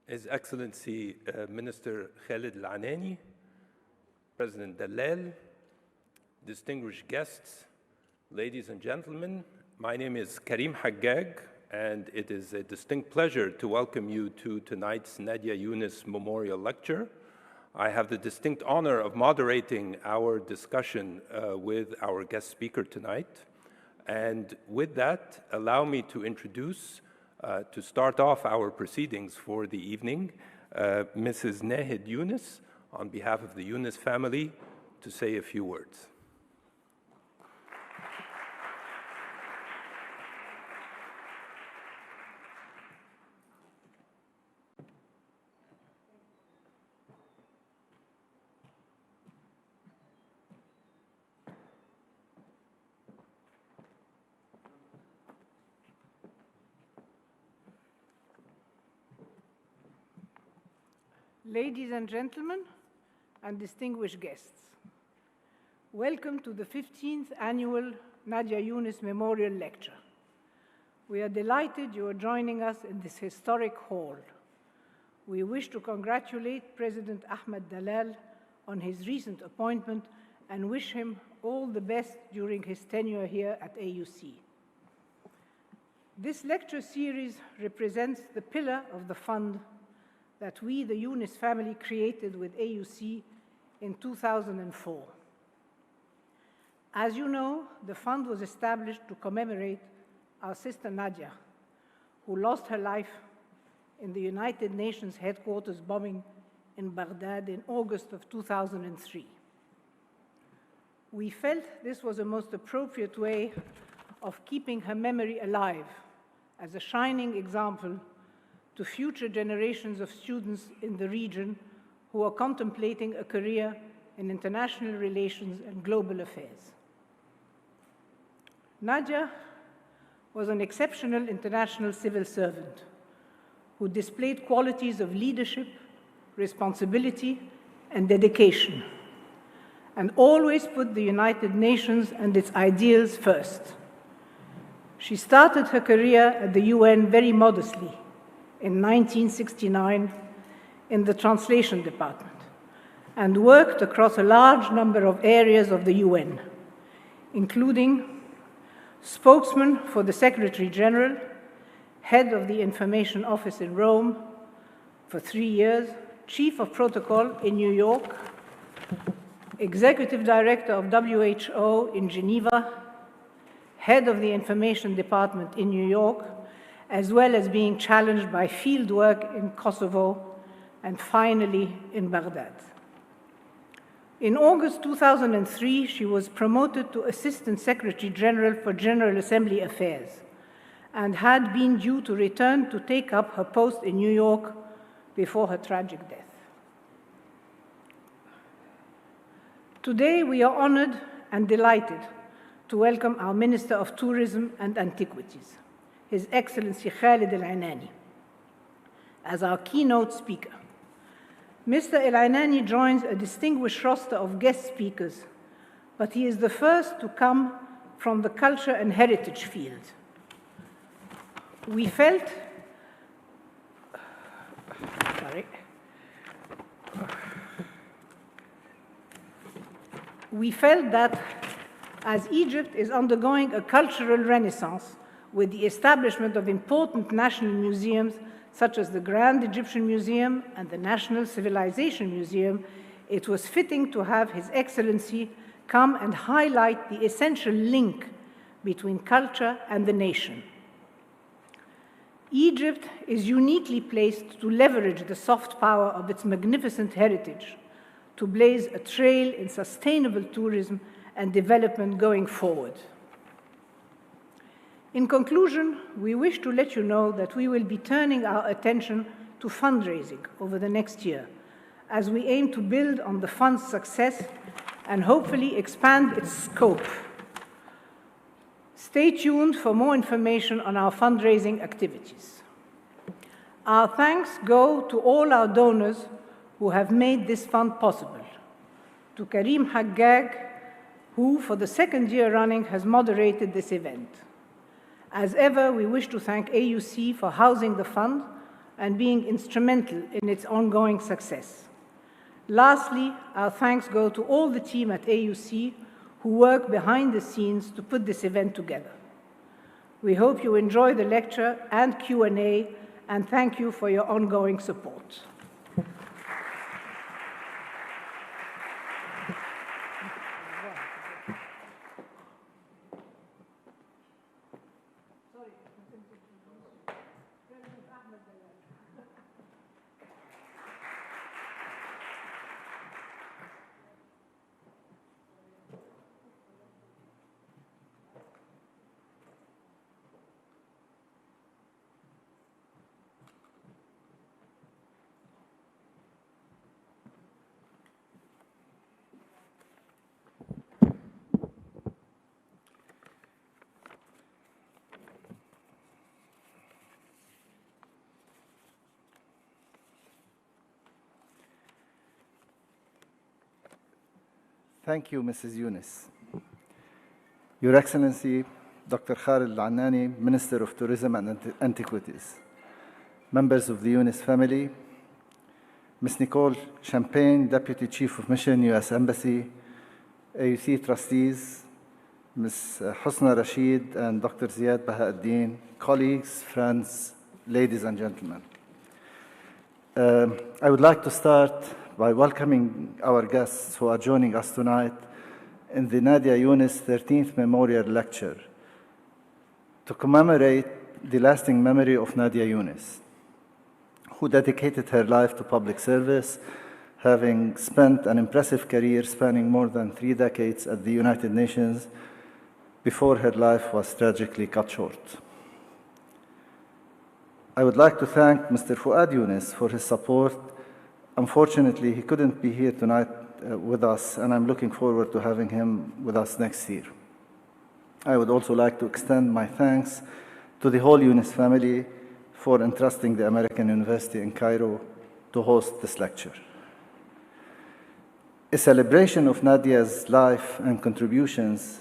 His Excellency Minister Khaled El-Enany, President Dalal, distinguished guests, ladies and gentlemen, my name is Karim Haggag, and it is a distinct pleasure to welcome you to tonight's Nadia Younes Memorial Lecture. I have the distinct honor of moderating our discussion with our guest speaker tonight. And with that, allow me to introduce, to start off our proceedings for the evening, Mrs. Nadia Younes, on behalf of the Younes family, to say a few words. Ladies and gentlemen, and distinguished guests, welcome to the 15th Annual Nadia Younes Memorial Lecture. We are delighted you are joining us in this historic hall. We wish to congratulate President Ahmed Dalal on his recent appointment and wish him all the best during his tenure here at AUC. This lecture series represents the pillar of the fund that we, the Younes family, created with AUC in 2004. As you know, the fund was established to commemorate our sister Nadia, who lost her life in the United Nations headquarters bombing in Baghdad in August of 2003. We felt this was a most appropriate way of keeping her memory alive as a shining example to future generations of students in the region who are contemplating a career in international relations and global affairs. Nadia was an exceptional international civil servant who displayed qualities of leadership, responsibility, and dedication, and always put the United Nations and its ideals first. She started her career at the UN very modestly, in 1969 in the translation department, and worked across a large number of areas of the UN, including spokesman for the Secretary General, head of the Information Office in Rome for 3 years, chief of protocol in New York, executive director of WHO in Geneva, head of the Information Department in New York, as well as being challenged by field work in Kosovo, and finally in Baghdad. In August 2003, she was promoted to Assistant Secretary General for General Assembly Affairs and had been due to return to take up her post in New York before her tragic death. Today, we are honored and delighted to welcome our Minister of Tourism and Antiquities, His Excellency Khaled El-Enany, as our keynote speaker. Mr. El-Enany joins a distinguished roster of guest speakers, but he is the first to come from the culture and heritage field. We felt that as Egypt is undergoing a cultural renaissance, with the establishment of important national museums such as the Grand Egyptian Museum and the National Civilization Museum, it was fitting to have His Excellency come and highlight the essential link between culture and the nation. Egypt is uniquely placed to leverage the soft power of its magnificent heritage to blaze a trail in sustainable tourism and development going forward. In conclusion, we wish to let you know that we will be turning our attention to fundraising over the next year, as we aim to build on the fund's success and hopefully expand its scope. Stay tuned for more information on our fundraising activities. Our thanks go to all our donors who have made this fund possible, to Karim Haggag, who for the second year running has moderated this event. As ever, we wish to thank AUC for housing the fund, and being instrumental in its ongoing success. Lastly, our thanks go to all the team at AUC who work behind the scenes to put this event together. We hope you enjoy the lecture and Q&A, and thank you for your ongoing support. Thank you, Mrs. Younes. Your Excellency, Dr. Khaled El-Enany, Minister of Tourism and Antiquities, members of the Younes family, Ms. Nicole Champagne, Deputy Chief of Mission, U.S. Embassy, AUC trustees, Ms. Husna Rashid and Dr. Ziad Bahauddin, colleagues, friends, ladies and gentlemen. I would like to start by welcoming our guests who are joining us tonight in the Nadia Younes 13th Memorial Lecture to commemorate the lasting memory of Nadia Younes, who dedicated her life to public service, having spent an impressive career spanning more than 3 decades at the United Nations before her life was tragically cut short. I would like to thank Mr. Fuad Younes for his support. Unfortunately, he couldn't be here tonight with us, and I'm looking forward to having him with us next year. I would also like to extend my thanks to the whole Younes family for entrusting the American University in Cairo to host this lecture. A celebration of Nadia's life and contributions,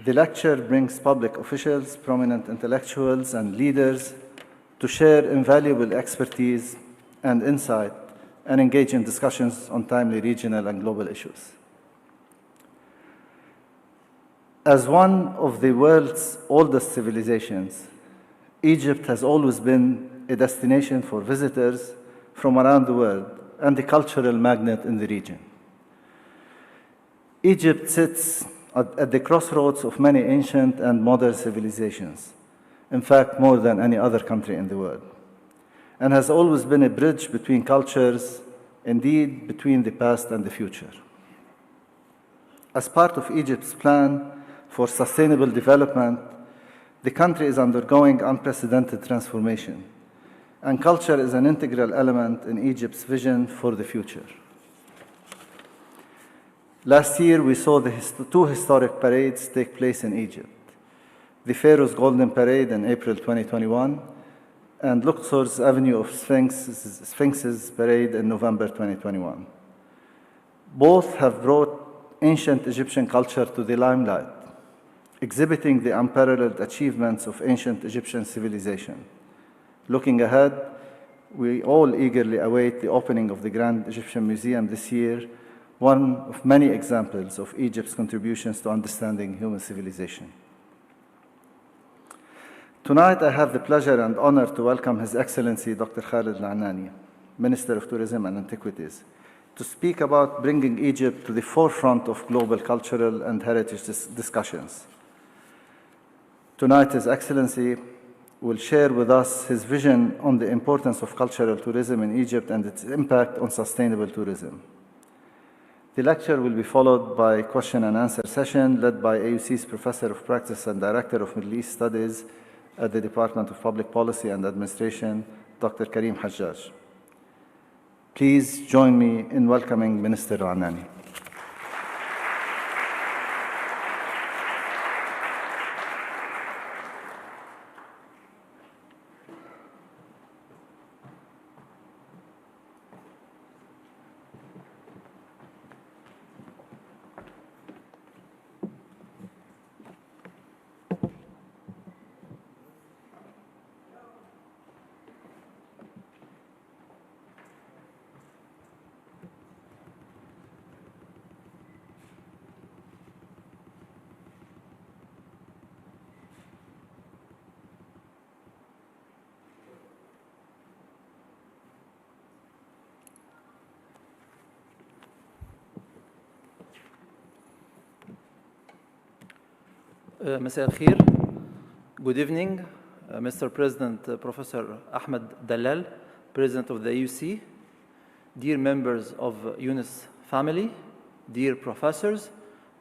the lecture brings public officials, prominent intellectuals, and leaders to share invaluable expertise and insight and engage in discussions on timely regional and global issues. As one of the world's oldest civilizations, Egypt has always been a destination for visitors from around the world and a cultural magnet in the region. Egypt sits at the crossroads of many ancient and modern civilizations, in fact, more than any other country in the world, and has always been a bridge between cultures, indeed between the past and the future. As part of Egypt's plan for sustainable development, the country is undergoing unprecedented transformation, and culture is an integral element in Egypt's vision for the future. Last year, we saw the 2 historic parades take place in Egypt: the Pharaoh's Golden Parade in April 2021, and Luxor's Avenue of Sphinxes Parade in November 2021. Both have brought ancient Egyptian culture to the limelight, exhibiting the unparalleled achievements of ancient Egyptian civilization. Looking ahead, we all eagerly await the opening of the Grand Egyptian Museum this year, one of many examples of Egypt's contributions to understanding human civilization. Tonight, I have the pleasure and honor to welcome His Excellency Dr. Khaled El-Enany, Minister of Tourism and Antiquities, to speak about bringing Egypt to the forefront of global cultural and heritage discussions. Tonight, His Excellency will share with us his vision on the importance of cultural tourism in Egypt and its impact on sustainable tourism. The lecture will be followed by a question and answer session led by AUC's Professor of Practice and Director of Middle East Studies at the Department of Public Policy and Administration, Dr. Karim Hajjaj. Please join me in welcoming Minister El-Enany. مساء الخير. Good evening, Mr. President, Professor Ahmed Dalal, President of the AUC, dear members of Younes family, dear professors,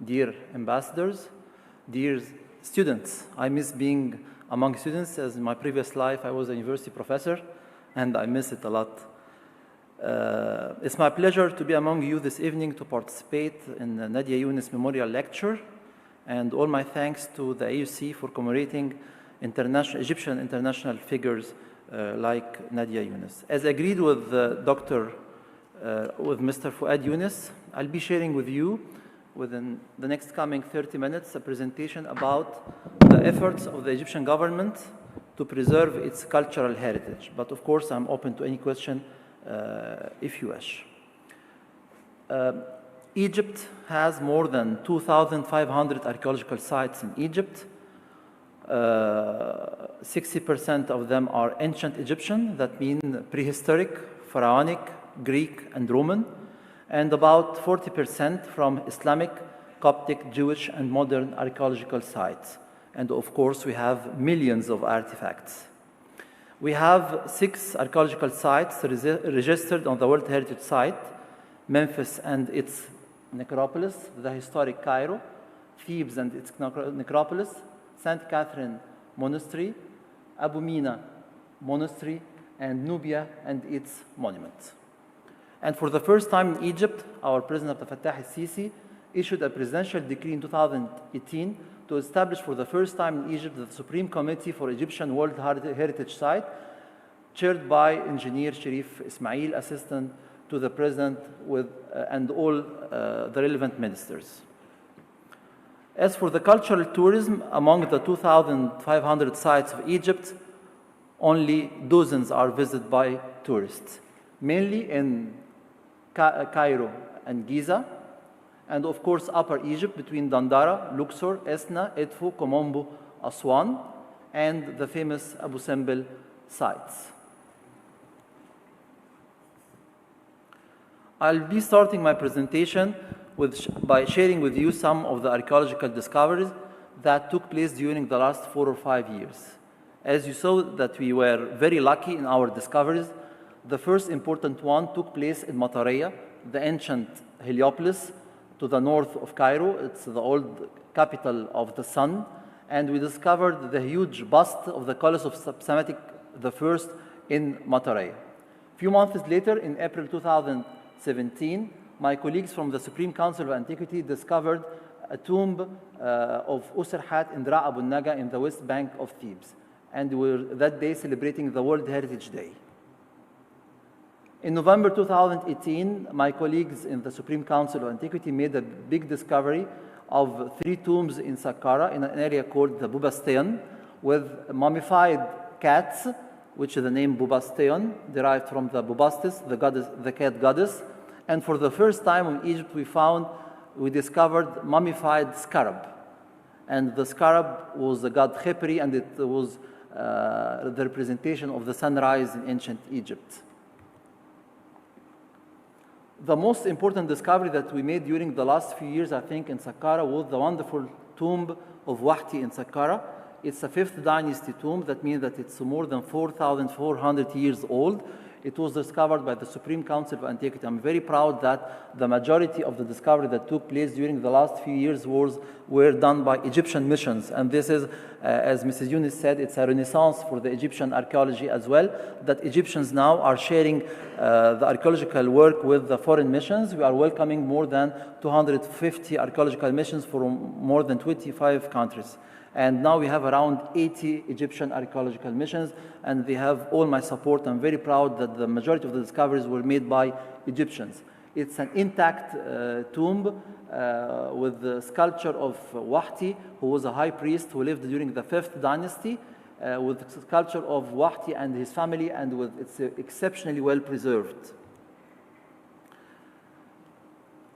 dear ambassadors, dear students. I miss being among students, as in my previous life I was a university professor, and I miss it a lot. It's my pleasure to be among you this evening to participate in the Nadia Younes Memorial Lecture, and all my thanks to the AUC for commemorating Egyptian international figures like Nadia Younes. As agreed with with Mr. Fuad Younes, I'll be sharing with you within the next coming 30 minutes a presentation about the efforts of the Egyptian government to preserve its cultural heritage. But of course, I'm open to any question if you wish. Egypt has more than 2,500 archaeological sites in Egypt. 60% of them are ancient Egyptian, that means prehistoric, pharaonic, Greek, and Roman, and about 40% from Islamic, Coptic, Jewish, and modern archaeological sites. And of course, we have millions of artifacts. We have 6 archaeological sites registered on the World Heritage Site: Memphis and its necropolis, the historic Cairo, Thebes and its necropolis, St. Catherine Monastery, Abu Mina Monastery, and Nubia and its monument. And for the first time in Egypt, our President Abdel Fattah el-Sisi issued a presidential decree in 2018 to establish for the first time in Egypt the Supreme Committee for Egyptian World Heritage Site, chaired by Engineer Sharif Ismail, assistant to the President and all the relevant ministers. As for the cultural tourism, among the 2,500 sites of Egypt, only dozens are visited by tourists, mainly in Cairo and Giza, and of course Upper Egypt between Dandara, Luxor, Esna, Edfu, Komombo, Aswan, and the famous Abu Simbel sites. I'll be starting my presentation by sharing with you some of the archaeological discoveries that took place during the last 4 or 5 years. As you saw that we were very lucky in our discoveries, the first important one took place in Matareya, the ancient Heliopolis to the north of Cairo. It's the old capital of the sun, and we discovered the huge bust of the Colossus of Psamathe I in Matareya. A few months later, in April 2017, my colleagues from the Supreme Council of Antiquity discovered a tomb of Usrhat in Dra' Abu Naga in the west bank of Thebes, and we were that day celebrating the World Heritage Day. In November 2018, my colleagues in the Supreme Council of Antiquity made a big discovery of 3 tombs in Saqqara in an area called the Bubastion, with mummified cats, which is the name Bubastion, derived from the Bubastis, the cat goddess. And for the first time in Egypt, we discovered mummified scarab. And the scarab was the god Khepri, and it was the representation of the sunrise in ancient Egypt. The most important discovery that we made during the last few years, I think, in Saqqara was the wonderful tomb of Wahti in Saqqara. It's a 5th dynasty tomb. That means that it's more than 4,400 years old. It was discovered by the Supreme Council of Antiquity. I'm very proud that the majority of the discovery that took place during the last few years were done by Egyptian missions. And this is, as Mrs. Younes said, it's a renaissance for the Egyptian archaeology as well, that Egyptians now are sharing the archaeological work with the foreign missions. We are welcoming more than 250 archaeological missions from more than 25 countries. And now we have around 80 Egyptian archaeological missions, and they have all my support. I'm very proud that the majority of the discoveries were made by Egyptians. It's an intact tomb with the sculpture of Wahti, who was a high priest who lived during the 5th dynasty, with the sculpture of Wahti and his family, and it's exceptionally well preserved.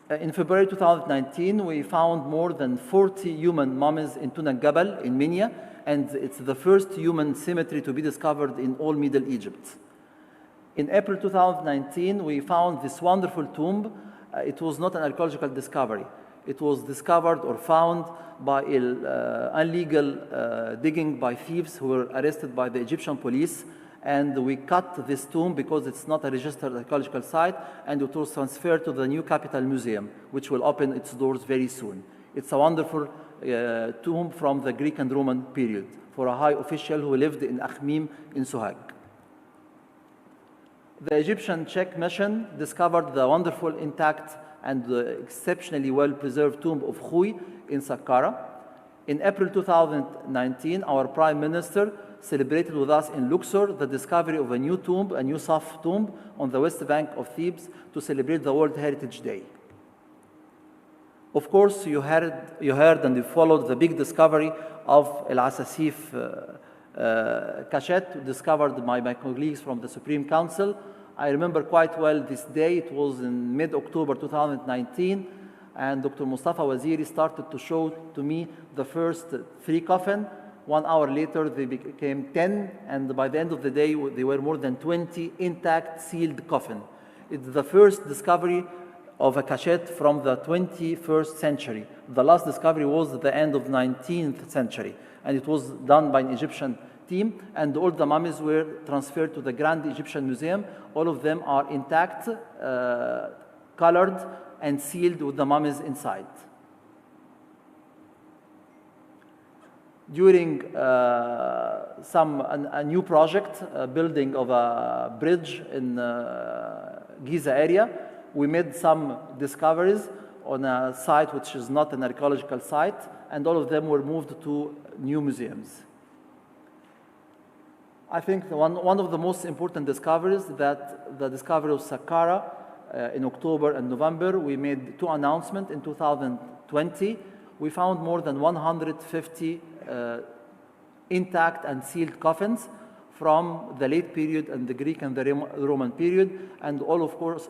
In February 2019, we found more than 40 human mummies in Tunak Gabal in Minya, and it's the first human cemetery to be discovered in all Middle Egypt. In April 2019, we found this wonderful tomb. It was not an archaeological discovery. It was discovered or found by illegal digging by thieves who were arrested by the Egyptian police. And we cut this tomb because it's not a registered archaeological site, and it was transferred to the new Capital Museum, which will open its doors very soon. It's a wonderful tomb from the Greek and Roman period for a high official who lived in Akhmim in Sohag. The Egyptian Czech mission discovered the wonderful, intact, and exceptionally well-preserved tomb of Khouy in Saqqara. In April 2019, our Prime Minister celebrated with us in Luxor the discovery of a new tomb, a new Saf tomb on the west bank of Thebes to celebrate the World Heritage Day. Of course, you heard and you followed the big discovery of El Asasif cachette discovered by my colleagues from the Supreme Council. I remember quite well this day. It was in mid-October 2019, and Dr. Mustafa Waziri started to show to me the first 3 coffins. 1 hour later, they became 10, and by the end of the day, there were more than 20 intact, sealed coffins. It's the first discovery of a cachette from the 21st century. The last discovery was at the end of 19th century, and it was done by an Egyptian team, and all the mummies were transferred to the Grand Egyptian Museum. All of them are intact, colored, and sealed with the mummies inside. During a new project, building of a bridge in Giza area, we made some discoveries on a site which is not an archaeological site, and all of them were moved to new museums. I think one of the most important discoveries, that the discovery of Saqqara in October and November. We made 2 announcements in 2020. We found more than 150 intact and sealed coffins from the late period and the Greek and the Roman period, and of course,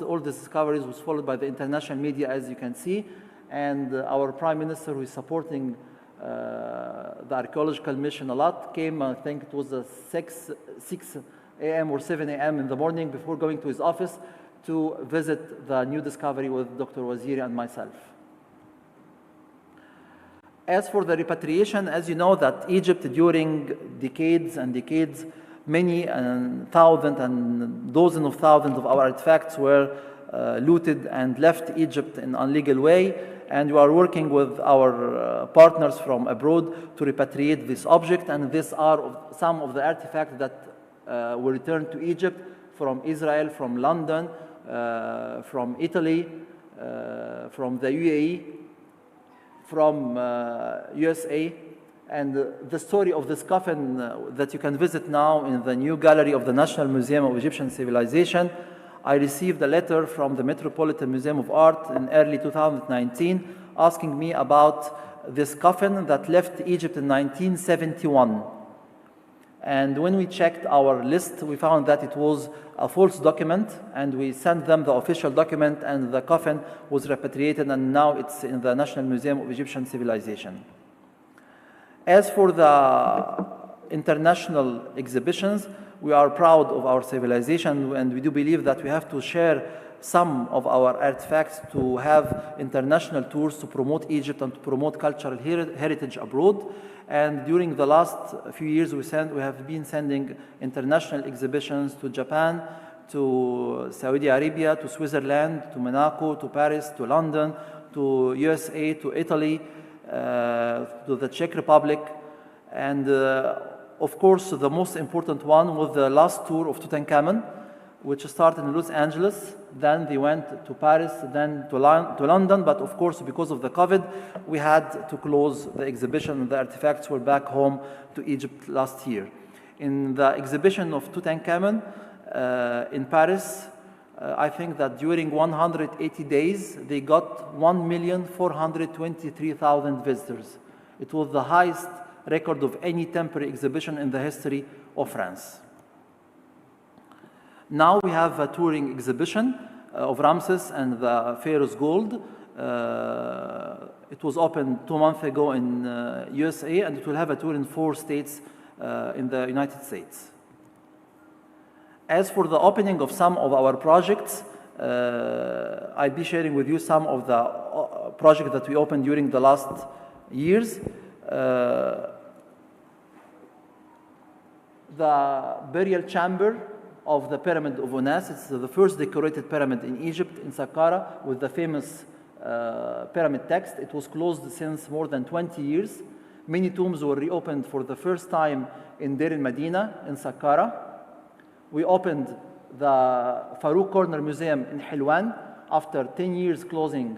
all the discoveries was followed by the international media, as you can see, and our Prime Minister, who is supporting the archaeological mission a lot, came, I think it was 6 a.m. or 7 a.m. in the morning before going to his office to visit the new discovery with Dr. Waziri and myself. As for the repatriation, as you know, that Egypt during decades and decades, many thousands and dozens of thousands of our artifacts were looted and left Egypt in an illegal way, and we are working with our partners from abroad to repatriate this object, and these are some of the artifacts that were returned to Egypt from Israel, from London, from Italy, from the UAE, from USA, and the story of this coffin that you can visit now in the new gallery of the National Museum of Egyptian Civilization. I received a letter from the Metropolitan Museum of Art in early 2019 asking me about this coffin that left Egypt in 1971. And when we checked our list, we found that it was a false document, and we sent them the official document, and the coffin was repatriated, and now it's in the National Museum of Egyptian Civilization. As for the international exhibitions, we are proud of our civilization, and we do believe that we have to share some of our artifacts to have international tours to promote Egypt and to promote cultural heritage abroad. And during the last few years, we have been sending international exhibitions to Japan, to Saudi Arabia, to Switzerland, to Monaco, to Paris, to London, to USA, to Italy, to the Czech Republic. And of course, the most important one was the last tour of Tutankhamun, which started in Los Angeles, then they went to Paris, then to London, but of course, because of the COVID, we had to close the exhibition, and the artifacts were back home to Egypt last year. In the exhibition of Tutankhamun in Paris, I think that during 180 days, they got 1,423,000 visitors. It was the highest record of any temporary exhibition in the history of France. Now we have a touring exhibition of Ramses and the Pharaoh's Gold. It was opened 2 months ago in USA, and it will have a tour in 4 states in the United States. As for the opening of some of our projects, I'll be sharing with you some of the projects that we opened during the last years. The burial chamber of the Pyramid of Unas. It's the first decorated pyramid in Egypt, in Saqqara, with the famous pyramid text. It was closed since more than 20 years. Many tombs were reopened for the first time in Deir el-Medina, in Saqqara. We opened the Farouk Corner Museum in Hilwan after 10 years closing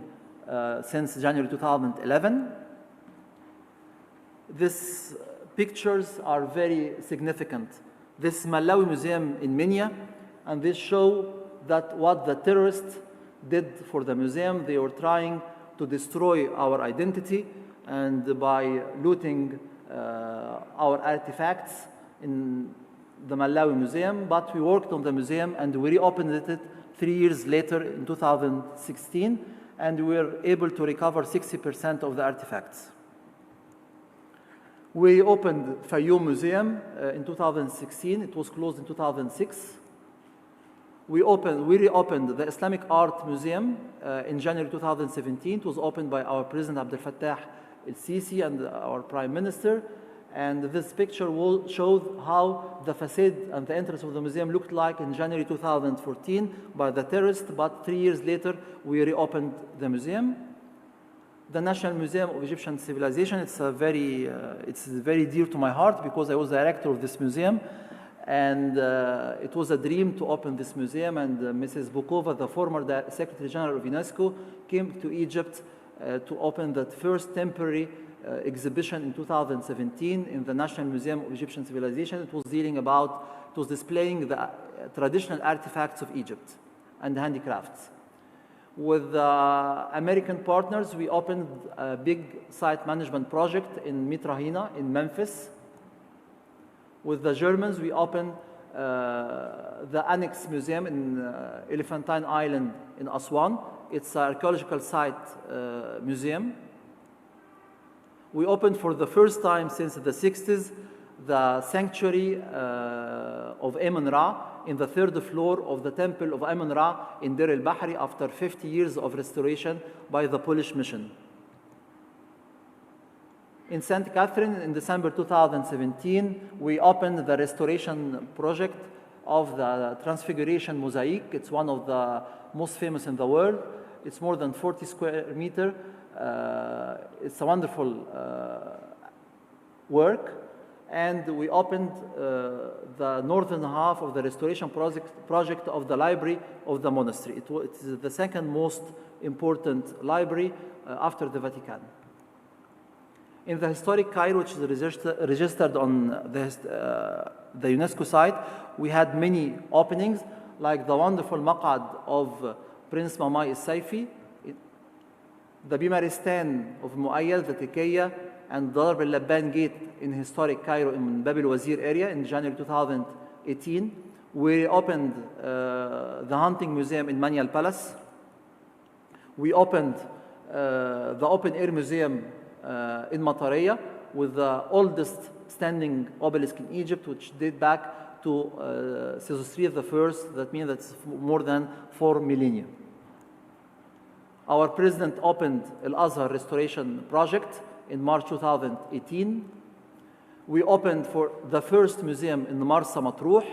since January 2011. These pictures are very significant. This Malawi Museum in Minya, and this show that what the terrorists did for the museum. They were trying to destroy our identity, and by looting our artifacts in the Malawi Museum, but we worked on the museum and we reopened it 3 years later in 2016, and we were able to recover 60% of the artifacts. We opened Fayoum Museum in 2016. It was closed in 2006. We reopened the Islamic Art Museum in January 2017. It was opened by our President Abdel Fattah el-Sisi and our Prime Minister. And this picture shows how the facade and the entrance of the museum looked like in January 2014 by the terrorists, but 3 years later we reopened the museum. The National Museum of Egyptian Civilization, it's very dear to my heart because I was the director of this museum, and it was a dream to open this museum, and Mrs. Bukova, the former Secretary General of UNESCO, came to Egypt to open that first temporary exhibition in 2017 in the National Museum of Egyptian Civilization. It was displaying the traditional artifacts of Egypt and handicrafts. With American partners, we opened a big site management project in Mitrahina in Memphis. With the Germans, we opened the Annex Museum in Elephantine Island in Aswan. It's an archaeological site museum. We opened for the first time since the 60s the sanctuary of Amun-Ra in the 3rd floor of the temple of Amun-Ra in Deir el-Bahri after 50 years of restoration by the Polish mission. In St. Catherine, in December 2017, we opened the restoration project of the Transfiguration Mosaic. It's one of the most famous in the world. It's more than 40 square meters. It's a wonderful work. And we opened the northern half of the restoration project of the library of the monastery. It is the second most important library after the Vatican. In the historic Cairo, which is registered on the UNESCO site, we had many openings, like the wonderful maq'ad of Prince Mamai al-Saifi, the Bimaristan of Mu'ayyad, the Tikiyya, and the Darb al-Labban Gate in historic Cairo in Bab al-Wazir area in January 2018. We opened the Hunting Museum in Manial Palace. We opened the Open Air Museum in Matariya with the oldest standing obelisk in Egypt, which date back to Sesostri I. That means that's more than 4 millennia. Our president opened Al-Azhar Restoration Project in March 2018. We opened for the first museum in Marsa Matruh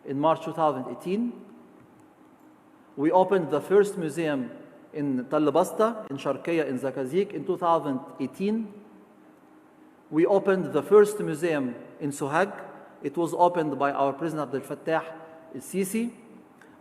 in March 2018. We opened the first museum in Tal Basta, in Sharqiya, in Zakazig in 2018. We opened the first museum in Sohag. It was opened by our President Abdel Fattah el-Sisi.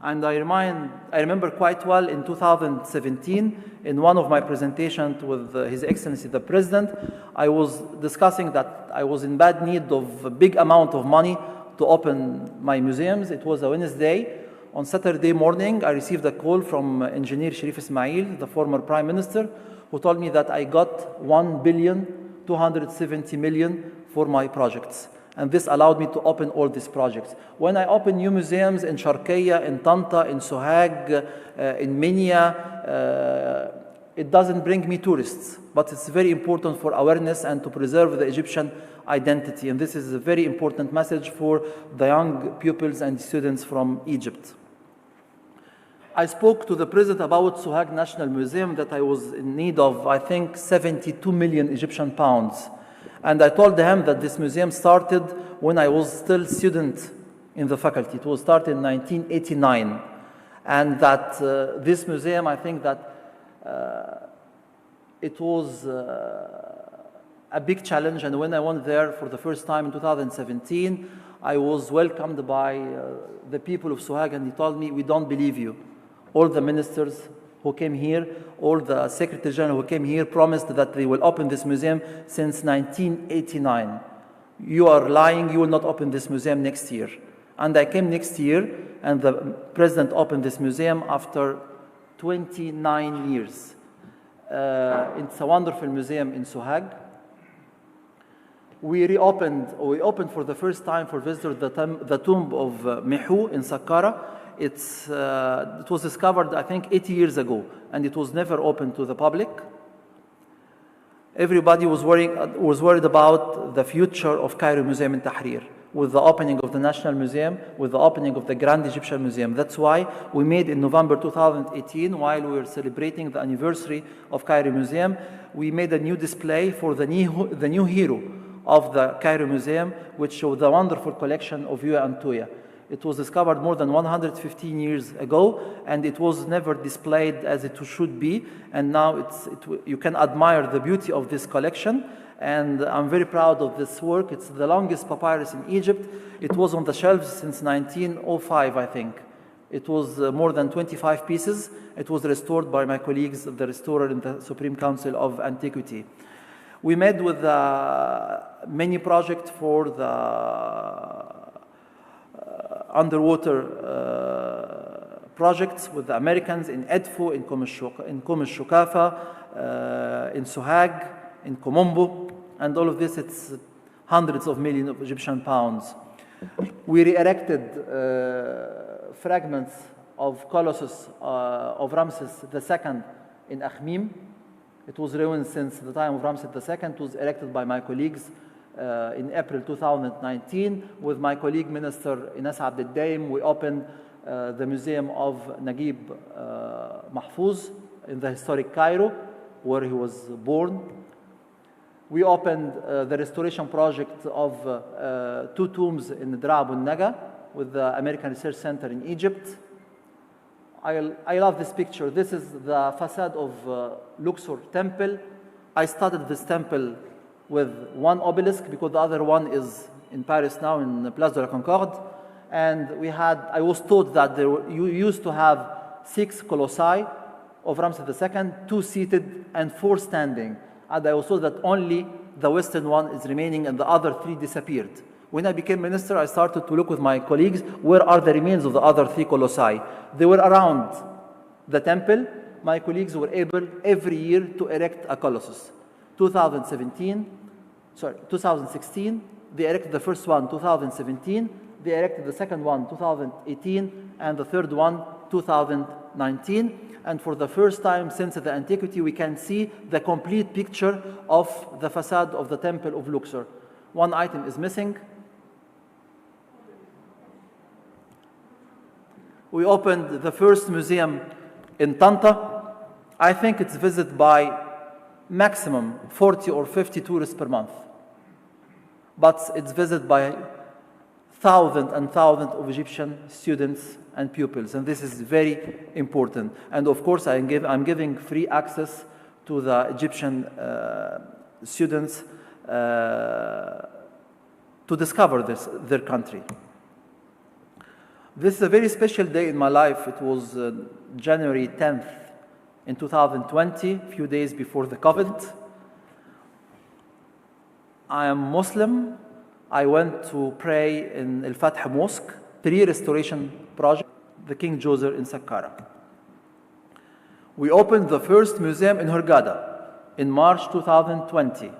And I remember quite well in 2017, in one of my presentations with His Excellency the President, I was discussing that I was in bad need of a big amount of money to open my museums. It was a Wednesday. On Saturday morning, I received a call from Engineer Sharif Ismail, the former Prime Minister, who told me that I got 1,270,000,000 for my projects. And this allowed me to open all these projects. When I open new museums in Sharqiya, in Tanta, in Sohag, in Minya, it doesn't bring me tourists, but it's very important for awareness and to preserve the Egyptian identity. And this is a very important message for the young pupils and students from Egypt. I spoke to the president about Sohag National Museum that I was in need of, I think, 72 million Egyptian pounds. And I told him that this museum started when I was still student in the faculty. It was started in 1989. And that this museum, I think that it was a big challenge. And when I went there for the first time in 2017, I was welcomed by the people of Sohag, and they told me, we don't believe you. All the ministers who came here, all the Secretary General who came here promised that they will open this museum since 1989. You are lying, you will not open this museum next year. And I came next year, and the president opened this museum after 29 years. It's a wonderful museum in Sohag. We opened for the first time for visitors the tomb of Mehu in Saqqara. It was discovered, I think, 80 years ago, and it was never opened to the public. Everybody was worried about the future of Cairo Museum in Tahrir, with the opening of the National Museum, with the opening of the Grand Egyptian Museum. That's why we made in November 2018, while we were celebrating the anniversary of Cairo Museum, we made a new display for the new hero of the Cairo Museum, which showed the wonderful collection of AnTuia. It was discovered more than 115 years ago, and it was never displayed as it should be. And now you can admire the beauty of this collection. And I'm very proud of this work. It's the longest papyrus in Egypt. It was on the shelves since 1905, I think. It was more than 25 pieces. It was restored by my colleagues, the restorer in the Supreme Council of Antiquity. We met with many projects for the underwater projects with the Americans in Edfu, in Shukafa, in Sohag, in Komombo, and all of this, it's hundreds of millions of Egyptian pounds. We re-erected fragments of Colossus of Ramses II in Akhmim. It was ruined since the time of Ramses II. It was erected by my colleagues in April 2019. With my colleague, Minister Ines Abdeldaim, we opened the Museum of Naguib Mahfouz in the historic Cairo, where he was born. We opened the restoration project of 2 tombs in Drab al-Naga with the American Research Center in Egypt. I love this picture. This is the facade of Luxor temple. I started this temple with one obelisk because the other one is in Paris now in Place de la Concorde. And I was taught that you used to have 6 colossi of Ramses II, 2 seated and 4 standing. And I was told that only the western one is remaining and the other 3 disappeared. When I became minister, I started to look with my colleagues, where are the remains of the other 3 colossi? They were around the temple. My colleagues were able every year to erect a colossus. 2016, they erected the first one, 2017. They erected the second one, 2018, and the third one, 2019. And for the first time since the antiquity, we can see the complete picture of the facade of the temple of Luxor. One item is missing. We opened the first museum in Tanta. I think it's visited by maximum 40 or 50 tourists per month. But it's visited by thousands and thousands of Egyptian students and pupils, and this is very important. And of course, I'm giving free access to the Egyptian students to discover their country. This is a very special day in my life. It was January 10th in 2020, a few days before the COVID. I am Muslim. I went to pray in Al-Fath Mosque, 3 restoration project, the King Joseph in Saqqara. We opened the first museum in Hurghada in March 2020.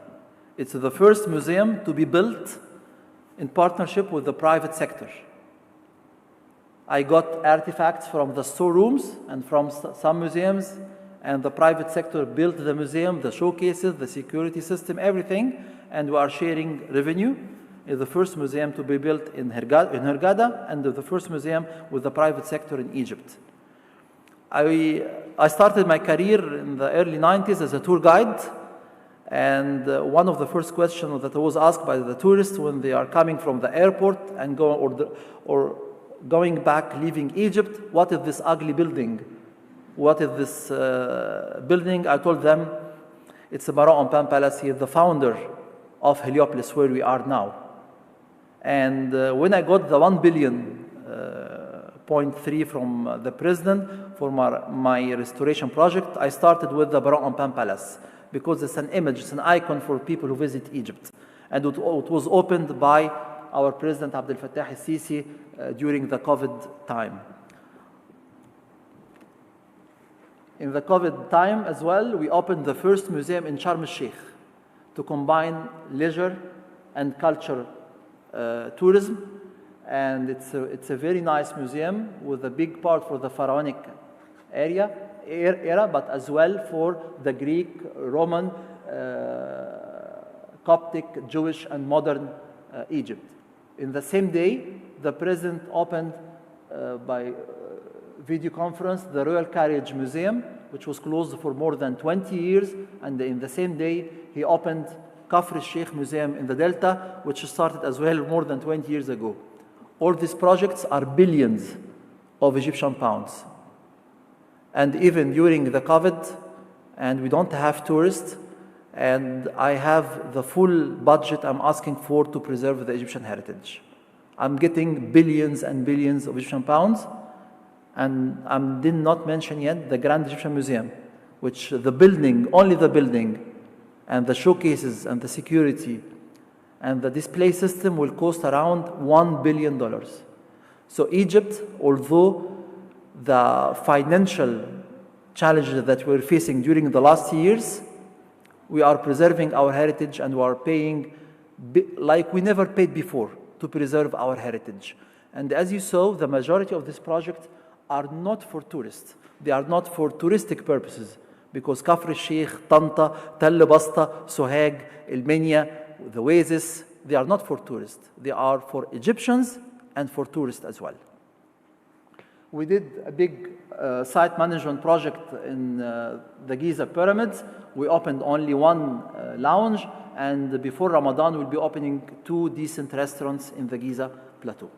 It's the first museum to be built in partnership with the private sector. I got artifacts from the storerooms and from some museums, and the private sector built the museum, the showcases, the security system, everything, and we are sharing revenue. It's the first museum to be built in Hurghada, and the first museum with the private sector in Egypt. I started my career in the early 90s as a tour guide, and one of the first questions that I was asked by the tourists when they are coming from the airport and going back, leaving Egypt, what is this ugly building? What is this building? I told them, it's the Pharaoh Pan Palace. He is the founder of Heliopolis, where we are now. And when I got the 1 billion .3 from the president for my restoration project, I started with the Pharaoh Pan Palace because it's an image, it's an icon for people who visit Egypt. And it was opened by our President Abdel Fattah al-Sisi during the COVID time. In the COVID time as well, we opened the first museum in Sharm el-Sheikh to combine leisure and culture tourism. And it's a very nice museum with a big part for the pharaonic era, but as well for the Greek, Roman, Coptic, Jewish, and modern Egypt. In the same day, the president opened by video conference the Royal Carriage Museum, which was closed for more than 20 years. And in the same day, he opened Kafr al-Sheikh Museum in the Delta, which started as well more than 20 years ago. All these projects are billions of Egyptian pounds. And even during the COVID, and we don't have tourists, and I have the full budget I'm asking for to preserve the Egyptian heritage. I'm getting billions and billions of Egyptian pounds, and I did not mention yet the Grand Egyptian Museum, which the building, only the building, and the showcases and the security and the display system will cost around $1 billion. So Egypt, although the financial challenges that we're facing during the last years, we are preserving our heritage and we are paying like we never paid before to preserve our heritage. And as you saw, the majority of this project are not for tourists. They are not for touristic purposes because Kafr al-Sheikh, Tanta, Tell Basta, Sohag, El-Menia, the Oasis, they are not for tourists. They are for Egyptians and for tourists as well. We did a big site management project in the Giza pyramids. We opened only one lounge, and before Ramadan, we'll be opening 2 decent restaurants in the Giza plateau.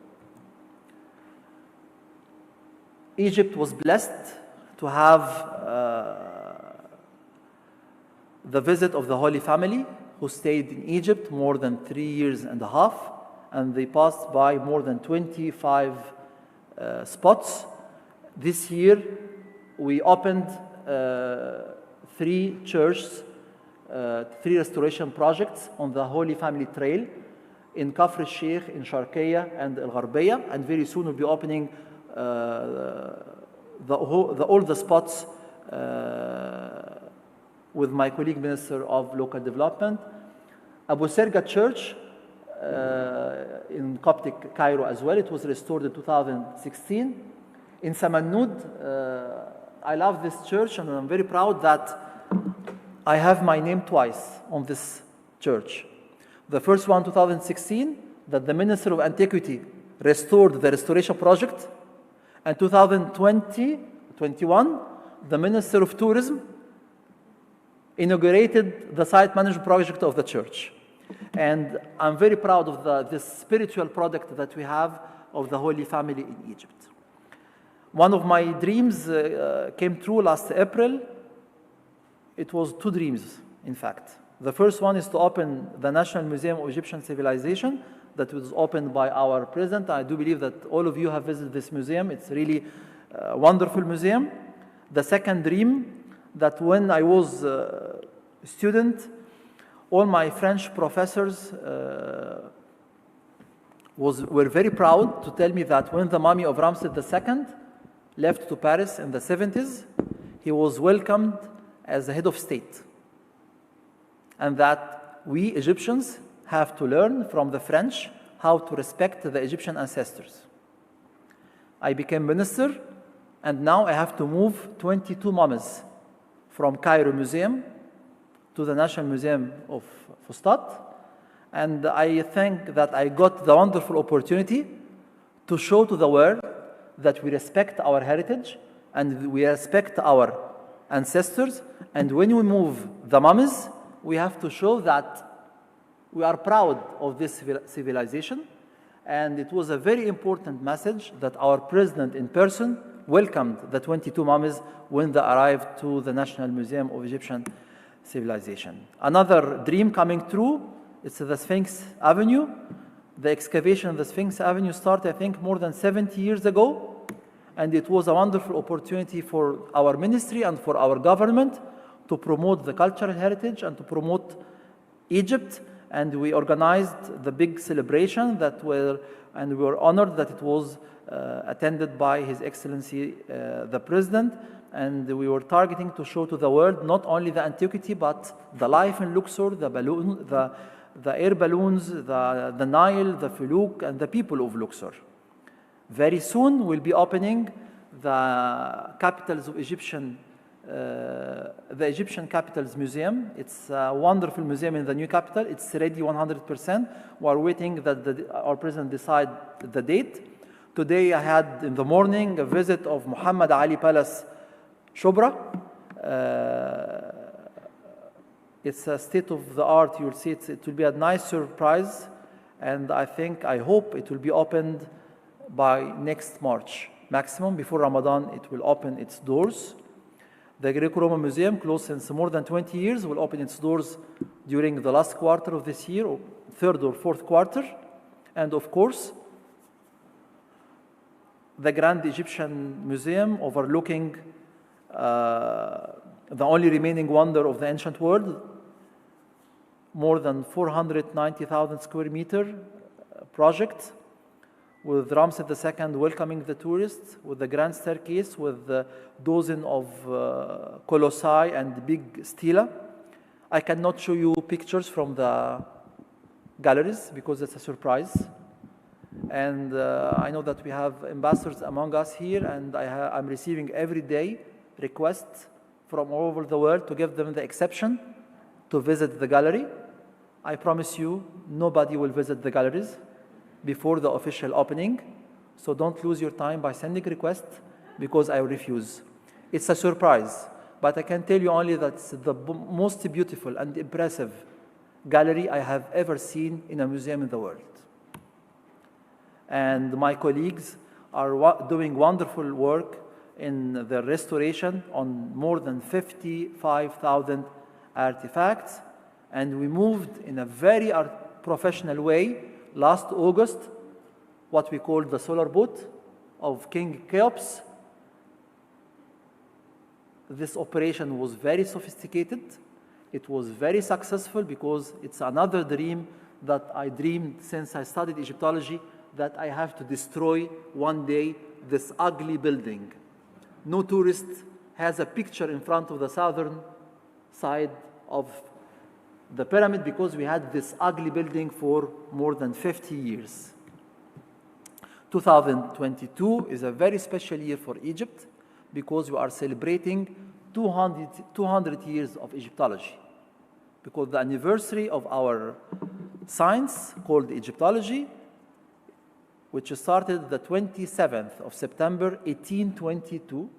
Egypt was blessed to have the visit of the Holy Family, who stayed in Egypt more than 3.5 years, and they passed by more than 25 spots. This year, we opened 3 churches, 3 restoration projects on the Holy Family Trail in Kafr al-Sheikh, in Sharqiya, and Al-Gharbiya, and very soon we'll be opening all the spots with my colleague Minister of Local Development. Abu Serga Church in Coptic Cairo as well. It was restored in 2016. In Samanud, I love this church and I'm very proud that I have my name twice on this church. The first one, 2016, that the Ministry of Antiquities restored the restoration project. And 2021, the Minister of Tourism inaugurated the site management project of the church. And I'm very proud of this spiritual product that we have of the Holy Family in Egypt. One of my dreams came true last April. It was 2 dreams, in fact. The first one is to open the National Museum of Egyptian Civilization that was opened by our president. I do believe that all of you have visited this museum. It's really a wonderful museum. The second dream, that when I was a student, all my French professors were very proud to tell me that when the mummy of Ramses II left to Paris in the 70s, he was welcomed as the head of state. And that we Egyptians have to learn from the French how to respect the Egyptian ancestors. I became minister, and now I have to move 22 mummies from Cairo Museum to the National Museum of Fustat. And I think that I got the wonderful opportunity to show to the world that we respect our heritage and we respect our ancestors. And when we move the mummies, we have to show that we are proud of this civilization. And it was a very important message that our president in person welcomed the 22 mummies when they arrived to the National Museum of Egyptian Civilization. Another dream coming true is the Sphinx Avenue. The excavation of the Sphinx Avenue started, I think, more than 70 years ago. And it was a wonderful opportunity for our ministry and for our government to promote the cultural heritage and to promote Egypt. And we organized the big celebration and we were honored that it was attended by His Excellency the President. And we were targeting to show to the world not only the antiquity, but the life in Luxor, the air balloons, the Nile, the Fuluk, and the people of Luxor. Very soon we'll be opening the capitals of the Egyptian Capitals Museum. It's a wonderful museum in the new capital. It's ready 100%. We're waiting that our president decide the date. Today I had in the morning a visit of Muhammad Ali Palace, Shobra. It's a state of the art. You'll see it will be a nice surprise. And I hope it will be opened by next March. Maximum before Ramadan, it will open its doors. The Greco-Roman Museum, closed since more than 20 years, will open its doors during the last quarter of this year, or third or fourth quarter. And of course, the Grand Egyptian Museum overlooking the only remaining wonder of the ancient world, more than 490,000 square meter project, with Ramses II welcoming the tourists, with the grand staircase, with the dozen of colossi and big stela. I cannot show you pictures from the galleries because it's a surprise. And I know that we have ambassadors among us here, and I'm receiving every day requests from all over the world to give them the exception to visit the gallery. I promise you, nobody will visit the galleries before the official opening. So don't lose your time by sending requests because I refuse. It's a surprise, but I can tell you only that it's the most beautiful and impressive gallery I have ever seen in a museum in the world. And my colleagues are doing wonderful work in the restoration on more than 55,000 artifacts. And we moved in a very professional way last August, what we call the solar boat of King Cheops. This operation was very sophisticated. It was very successful because it's another dream that I dreamed since I studied Egyptology, that I have to destroy one day this ugly building. No tourist has a picture in front of the southern side of the pyramid because we had this ugly building for more than 50 years. 2022 is a very special year for Egypt because we are celebrating 200 years of Egyptology. Because the anniversary of our science called Egyptology, which started the 27th of September 1822,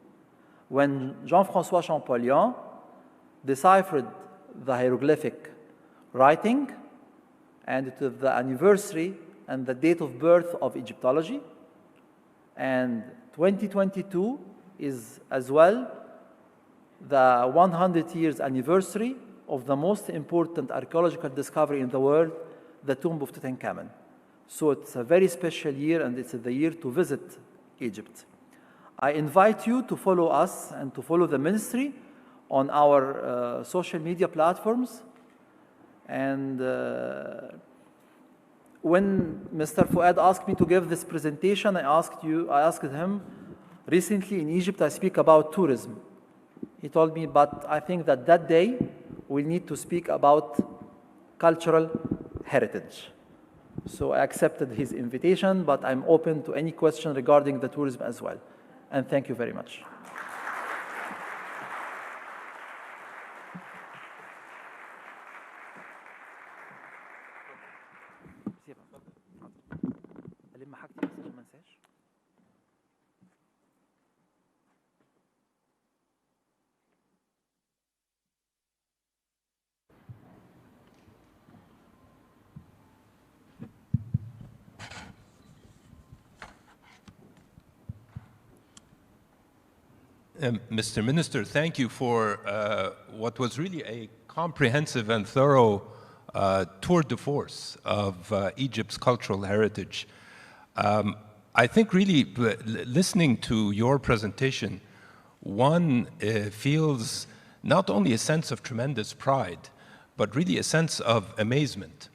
when Jean-François Champollion deciphered the hieroglyphic writing, and it is the anniversary and the date of birth of Egyptology. And 2022 is as well the 100 years anniversary of the most important archaeological discovery in the world, the tomb of Tutankhamun. So it's a very special year, and it's the year to visit Egypt. I invite you to follow us and to follow the ministry on our social media platforms. And when Mr. Fouad asked me to give this presentation, I asked him, recently in Egypt I speak about tourism. He told me, but I think that day we need to speak about cultural heritage. So I accepted his invitation, but I'm open to any question regarding the tourism as well. And thank you very much. Mr. Minister, thank you for what was really a comprehensive and thorough tour de force of Egypt's cultural heritage. I think really listening to your presentation, one feels not only a sense of tremendous pride, but really a sense of amazement,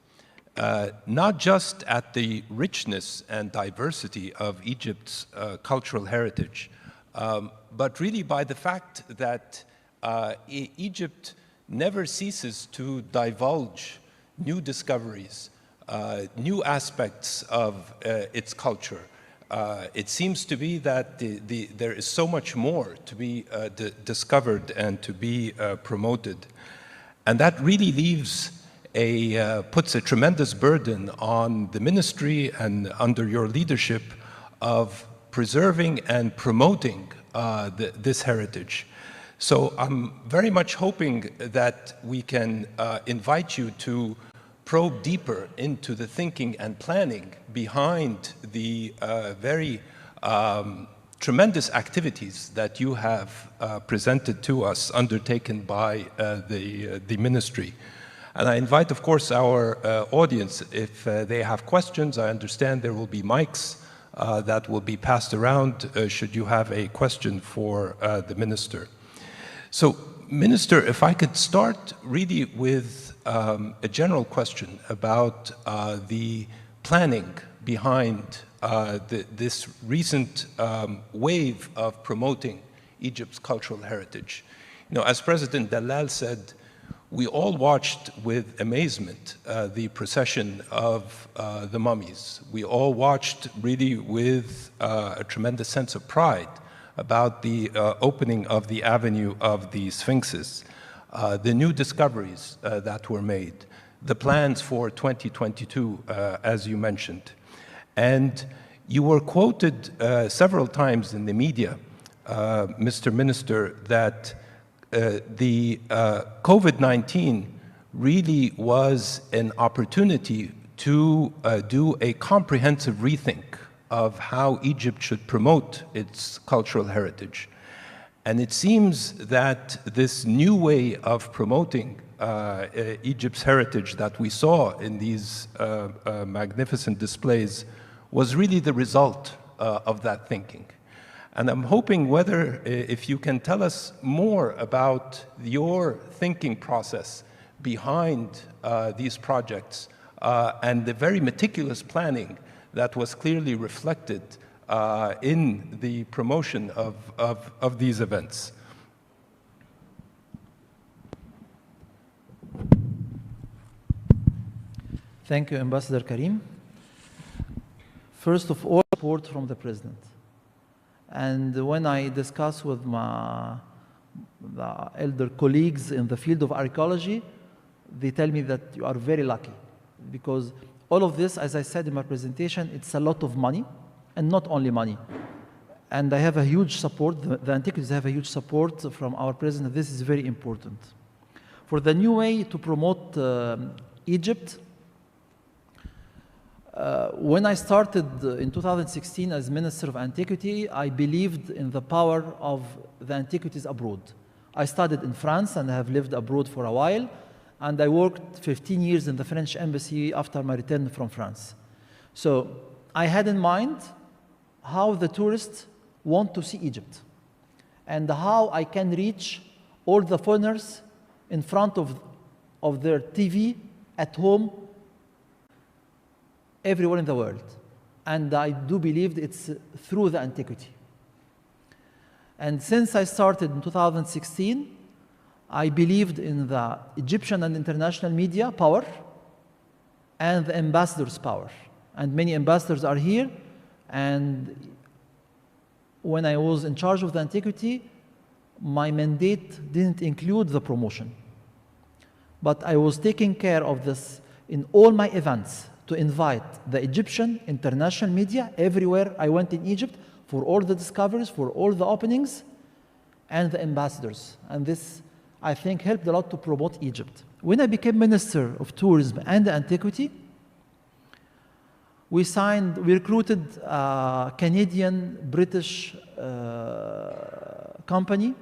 not just at the richness and diversity of Egypt's cultural heritage, but really by the fact that Egypt never ceases to divulge new discoveries, new aspects of its culture. It seems to be that there is so much more to be discovered and to be promoted. And that really puts a tremendous burden on the ministry and under your leadership of preserving and promoting this heritage. So I'm very much hoping that we can invite you to probe deeper into the thinking and planning behind the very tremendous activities that you have presented to us, undertaken by the ministry. And I invite, of course, our audience, if they have questions. I understand there will be mics that will be passed around should you have a question for the minister. So, Minister, if I could start really with a general question about the planning behind this recent wave of promoting Egypt's cultural heritage. You know, as President Dalal said, we all watched with amazement the procession of the mummies. We all watched really with a tremendous sense of pride about the opening of the avenue of the Sphinxes, the new discoveries that were made, the plans for 2022, as you mentioned. And you were quoted several times in the media, Mr. Minister, that the COVID-19 really was an opportunity to do a comprehensive rethink of how Egypt should promote its cultural heritage. And it seems that this new way of promoting Egypt's heritage that we saw in these magnificent displays was really the result of that thinking. And I'm hoping whether, if you can tell us more about your thinking process behind these projects and the very meticulous planning that was clearly reflected in the promotion of these events. Thank you, Ambassador Karim. First of all, support from the President. And when I discuss with the elder colleagues in the field of archaeology, they tell me that you are very lucky, because all of this, as I said in my presentation, it's a lot of money, and not only money. And I have a huge support, the Antiquities have a huge support from our President. This is very important. For the new way to promote Egypt, when I started in 2016 as Minister of Antiquity, I believed in the power of the antiquities abroad. I studied in France and I have lived abroad for a while, and I worked 15 years in the French embassy after my return from France. So I had in mind how the tourists want to see Egypt and how I can reach all the foreigners in front of their TV at home everywhere in the world. And I do believe it's through the antiquity. And since I started in 2016, I believed in the Egyptian and international media power and the ambassadors' power. And many ambassadors are here. And when I was in charge of the antiquity, my mandate didn't include the promotion. But I was taking care of this in all my events, to invite the Egyptian international media everywhere I went in Egypt for all the discoveries, for all the openings, and the ambassadors. And this, I think, helped a lot to promote Egypt. When I became Minister of Tourism and Antiquity, we recruited Canadian, British company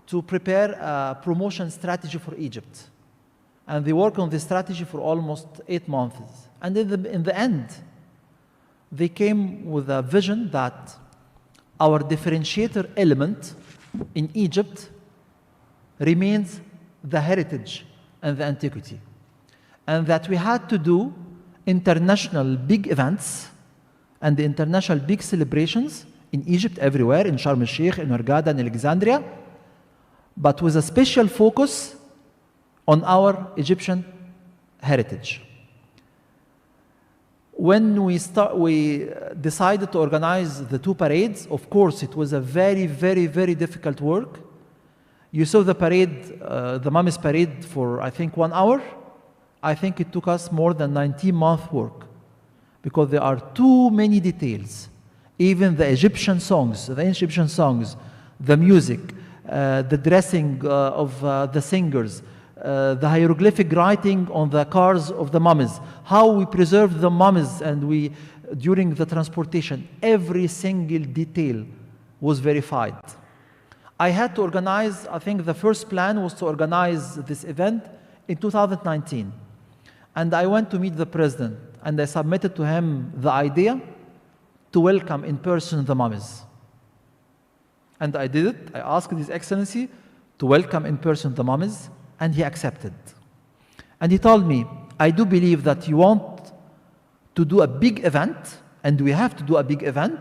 to prepare a promotion strategy for Egypt. And they worked on this strategy for almost 8 months. And in the end, they came with a vision that our differentiator element in Egypt remains the heritage and the antiquity. And that we had to do international big events and the international big celebrations in Egypt everywhere, in Sharm el-Sheikh, in Hurghada, in Alexandria, but with a special focus on our Egyptian heritage. When we decided to organize the 2 parades, of course, it was a very, very, very difficult work. You saw the parade, the Mummies parade for, I think, 1 hour. I think it took us more than 19-month work because there are too many details. Even the Egyptian songs, the ancient Egyptian songs, the music, the dressing of the singers, the hieroglyphic writing on the cars of the mummies, how we preserve the mummies and during the transportation, every single detail was verified. I had to organize, I think the first plan was to organize this event in 2019. And I went to meet the president and I submitted to him the idea to welcome in person the mummies. And I did it. I asked His Excellency to welcome in person the mummies, and he accepted. And he told me, I do believe that you want to do a big event, and we have to do a big event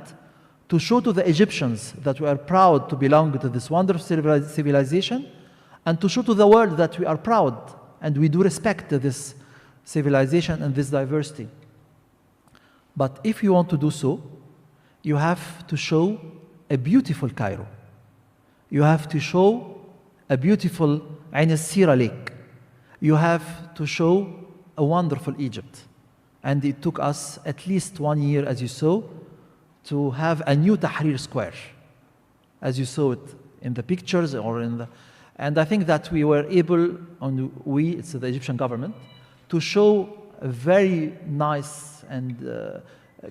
to show to the Egyptians that we are proud to belong to this wonderful civilization, and to show to the world that we are proud and we do respect this civilization and this diversity. But if you want to do so, you have to show a beautiful Cairo. You have to show a beautiful Ain al-Sira lake. You have to show a wonderful Egypt. And it took us at least 1 year, as you saw, to have a new Tahrir Square, as you saw it in the pictures or in the... And I think that we were able, it's the Egyptian government, to show a very nice and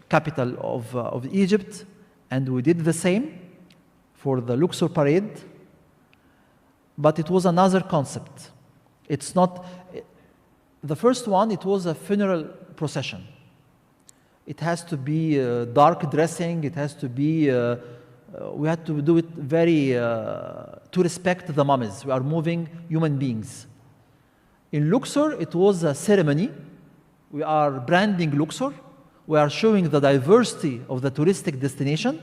capital of Egypt, and we did the same for the Luxor parade, but it was another concept. It's not, the first one, it was a funeral procession. It has to be dark dressing, it has to be, we had to do it very, to respect the mummies. We are moving human beings. In Luxor, it was a ceremony. We are branding Luxor. We are showing the diversity of the touristic destination.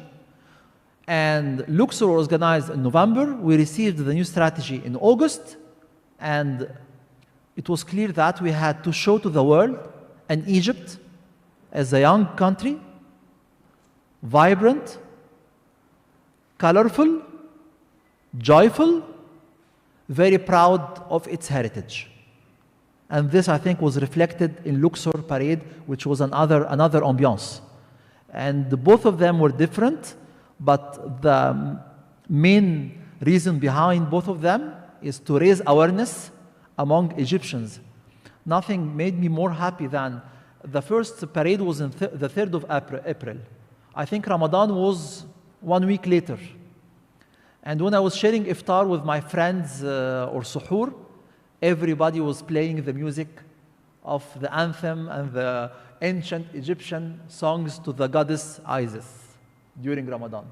And Luxor was organized in November. We received the new strategy in August. And it was clear that we had to show to the world and Egypt as a young country, vibrant, colorful, joyful, very proud of its heritage. And this, I think, was reflected in Luxor parade, which was another ambiance. And both of them were different, but the main reason behind both of them is to raise awareness among Egyptians. Nothing made me more happy than the first parade was on the 3rd of April. I think Ramadan was 1 week later. And when I was sharing iftar with my friends or suhoor, everybody was playing the music of the anthem and the ancient Egyptian songs to the goddess Isis during Ramadan.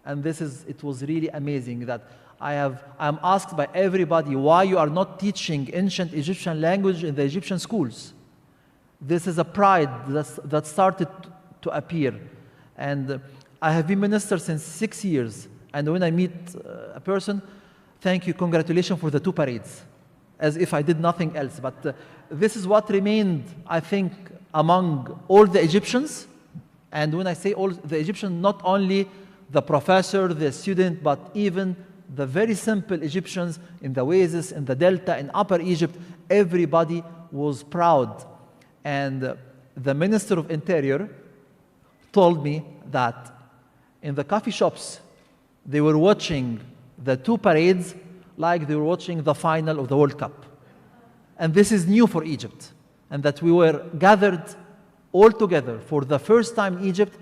And it was really amazing that I'm asked by everybody why you are not teaching ancient Egyptian language in the Egyptian schools. This is a pride that started to appear. And I have been minister since 6 years. And when I meet a person, thank you, congratulations for the 2 parades, as if I did nothing else. But this is what remained, I think, among all the Egyptians. And when I say all the Egyptians, not only the professor, the student, but even the very simple Egyptians in the Oasis, in the Delta, in Upper Egypt, everybody was proud. And the Minister of Interior told me that in the coffee shops, they were watching the 2 parades like they were watching the final of the World Cup. And this is new for Egypt. And that we were gathered all together for the first time in Egypt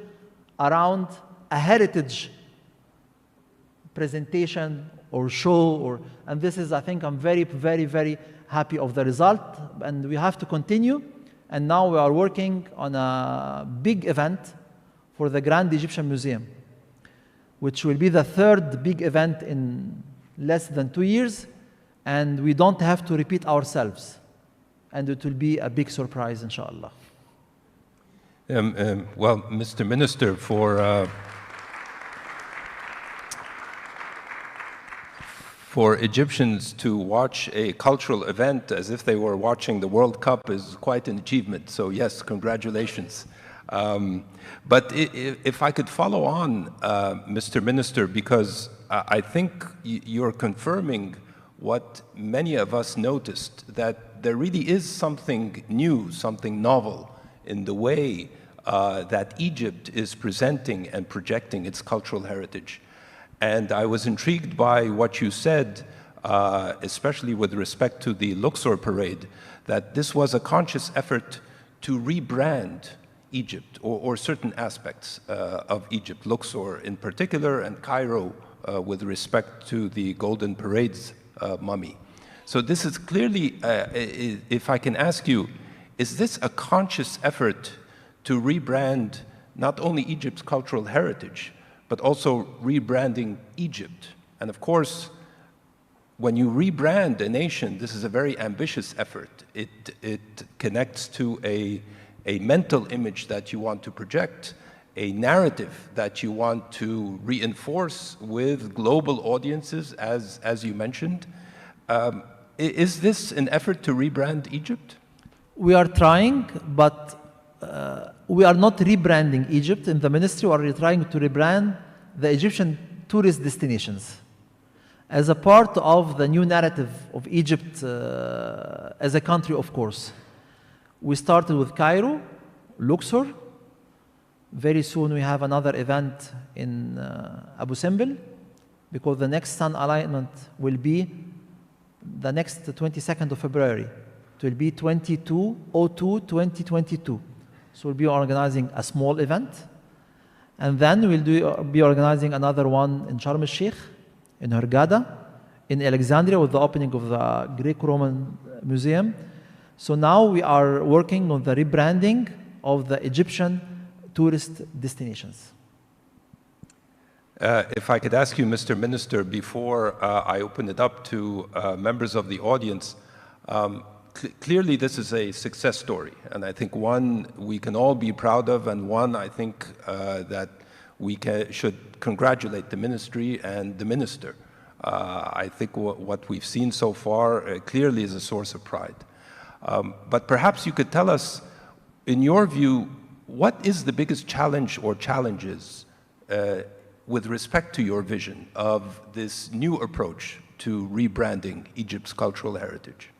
around a heritage presentation or show, and this is, I think, I'm very, very, very happy of the result, and we have to continue. And now we are working on a big event for the Grand Egyptian Museum, which will be the third big event in less than 2 years, and we don't have to repeat ourselves, and it will be a big surprise, inshallah. Well, Mr. Minister, for Egyptians to watch a cultural event as if they were watching the World Cup is quite an achievement. So yes, congratulations. But if I could follow on, Mr. Minister, because I think you're confirming what many of us noticed, that there really is something new, something novel in the way that Egypt is presenting and projecting its cultural heritage. And I was intrigued by what you said, especially with respect to the Luxor parade, that this was a conscious effort to rebrand Egypt, or certain aspects of Egypt, Luxor in particular, and Cairo with respect to the Golden Parade's mummy. So this is clearly, if I can ask you, is this a conscious effort to rebrand not only Egypt's cultural heritage, but also rebranding Egypt? And of course, when you rebrand a nation, this is a very ambitious effort. It connects to a mental image that you want to project, a narrative that you want to reinforce with global audiences, as you mentioned. Is this an effort to rebrand Egypt? We are trying, but we are not rebranding Egypt. In the ministry, we are trying to rebrand the Egyptian tourist destinations as a part of the new narrative of Egypt as a country, of course. We started with Cairo, Luxor. Very soon we have another event in Abu Simbel, because the next sun alignment will be the next 22nd of February. It will be 22/02/2022. So we'll be organizing a small event. And then we'll be organizing another one in Sharm el-Sheikh, in Hurghada, in Alexandria with the opening of the Greek-Roman Museum. So now we are working on the rebranding of the Egyptian tourist destinations. If I could ask you, Mr. Minister, before I open it up to members of the audience, clearly this is a success story, and I think one we can all be proud of, and one I think that we should congratulate the ministry and the minister. I think what we've seen so far clearly is a source of pride. But perhaps you could tell us, in your view, what is the biggest challenge or challenges with respect to your vision of this new approach to rebranding Egypt's cultural heritage?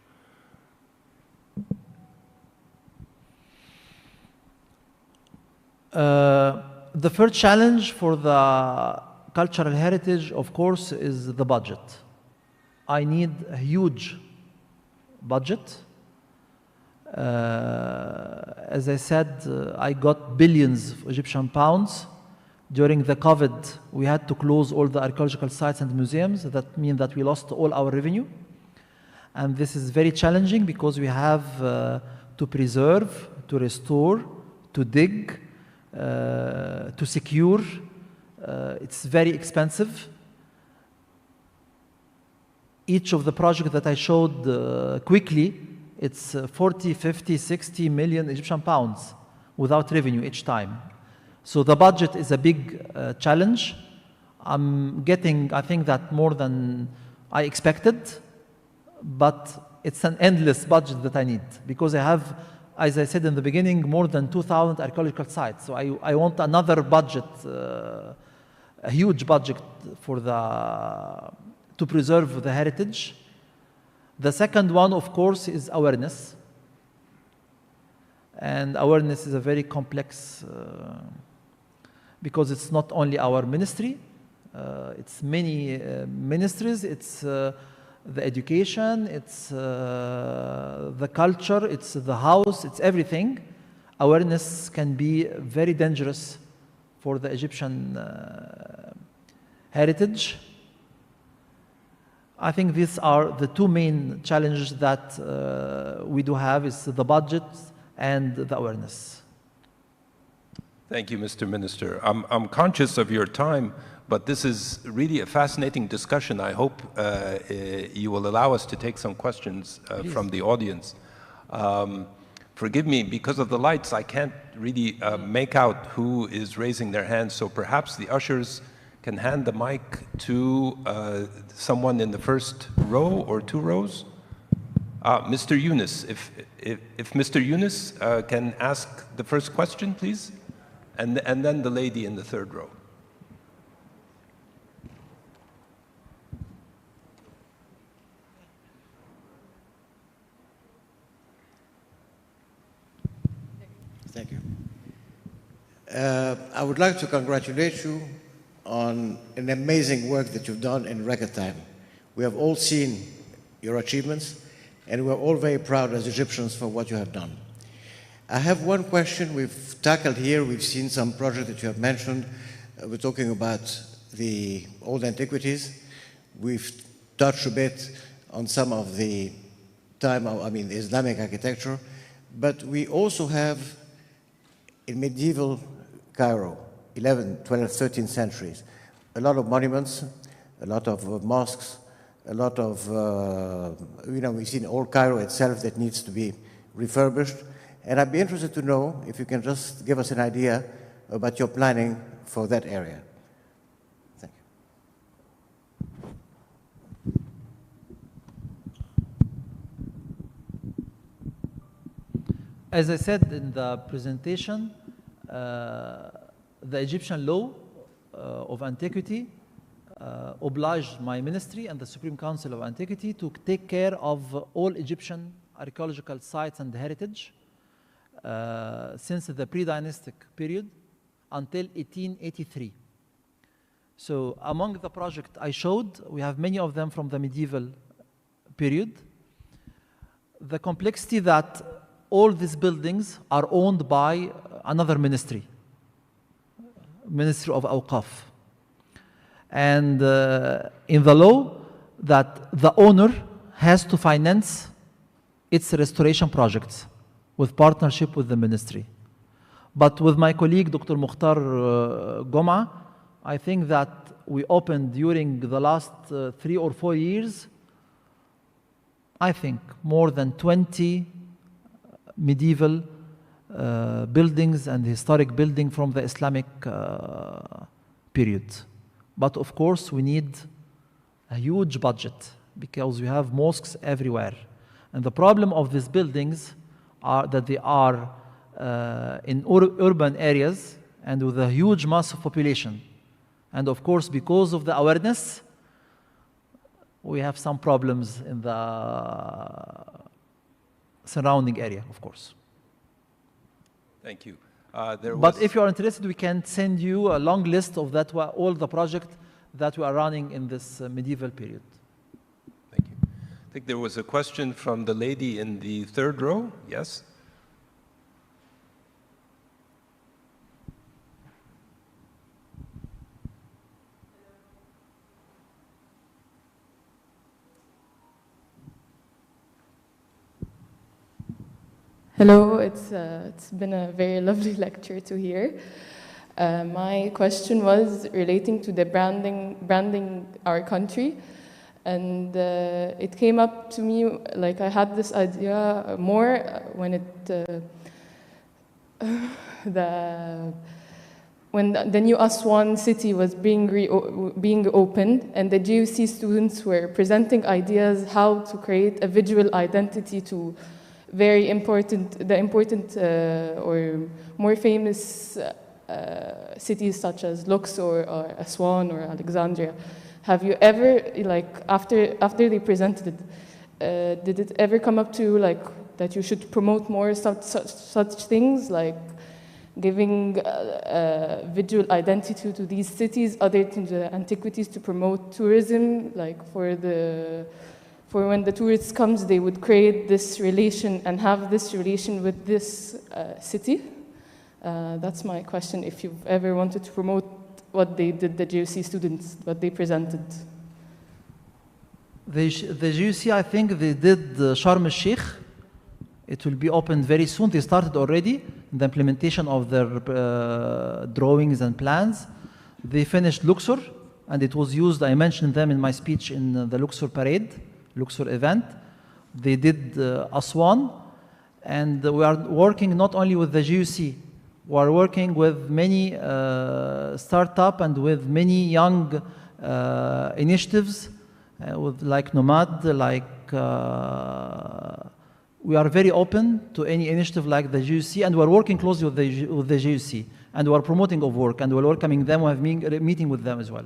The first challenge for the cultural heritage, of course, is the budget. I need a huge budget. As I said, I got billions of Egyptian pounds. During the COVID, we had to close all the archaeological sites and museums. That means that we lost all our revenue. And this is very challenging because we have to preserve, to restore, to dig, to secure. It's very expensive. Each of the projects that I showed quickly, it's 40, 50, 60 million Egyptian pounds without revenue each time. So the budget is a big challenge. I'm getting, I think, that more than I expected, but it's an endless budget that I need because I have, as I said in the beginning, more than 2,000 archaeological sites. So I want another budget, a huge budget to preserve the heritage. The second one, of course, is awareness. And awareness is a very complex, because it's not only our ministry, it's many ministries, it's the education, it's the culture, it's the house, it's everything. Awareness can be very dangerous for the Egyptian heritage. I think these are the two main challenges that we do have, is the budget and the awareness. Thank you, Mr. Minister. I'm conscious of your time, but this is really a fascinating discussion. I hope you will allow us to take some questions from the audience. Forgive me, because of the lights, I can't really make out who is raising their hands, so perhaps the ushers can hand the mic to someone in the first row or two rows. Mr. Younes, if Mr. Younes can ask the first question, please, and then the lady in the third row. Thank you. I would like to congratulate you on an amazing work that you've done in record time. We have all seen your achievements, and we're all very proud as Egyptians for what you have done. I have one question we've tackled here. We've seen some projects that you have mentioned. We're talking about the old antiquities. We've touched a bit on some of the the Islamic architecture, but we also have in medieval Cairo, 11th, 12th, 13th centuries, a lot of monuments, a lot of mosques, a lot of, we've seen old Cairo itself that needs to be refurbished. And I'd be interested to know if you can just give us an idea about your planning for that area. Thank you. As I said in the presentation, the Egyptian law of antiquity obliged my ministry and the Supreme Council of Antiquity to take care of all Egyptian archaeological sites and heritage since the pre-dynastic period until 1883. So among the projects I showed, we have many of them from the medieval period. The complexity that all these buildings are owned by another ministry, Ministry of Awqaf. And in the law, that the owner has to finance its restoration projects with partnership with the ministry. But with my colleague, Dr. Mukhtar Goma, I think that we opened during the last 3 or 4 years, I think more than 20 medieval buildings and historic building from the Islamic period. But of course, we need a huge budget because we have mosques everywhere. And the problem of these buildings are that they are in urban areas and with a huge mass of population. And of course, because of the awareness, we have some problems in the surrounding area, of course. Thank you. But if you are interested, we can send you a long list of that, all the projects that we are running in this medieval period. Thank you. I think there was a question from the lady in the third row. Yes? Hello, it's been a very lovely lecture to hear. My question was relating to the branding our country, and it came up to me like I had this idea more when when the new Aswan city was being opened, and the GUC students were presenting ideas how to create a visual identity to the important or more famous cities such as Luxor or Aswan or Alexandria. Have you ever, like after they presented it, did it ever come up to like that you should promote more such things, like giving visual identity to these cities other than the antiquities to promote tourism, like for when the tourists comes, they would create this relation and have this relation with this city? That's my question, if you've ever wanted to promote what they did, the GOC students, what they presented. The GUC, I think they did Sharm el-Sheikh. It will be opened very soon. They started already the implementation of their drawings and plans. They finished Luxor, and it was used, I mentioned them in my speech in the Luxor parade, Luxor event. They did Aswan, and we are working not only with the GUC, we are working with many startup and with many young initiatives, with like Nomad, like we are very open to any initiative like the GUC, and we are working closely with the GUC, and we are promoting of work, and we are welcoming them. We have meeting with them as well.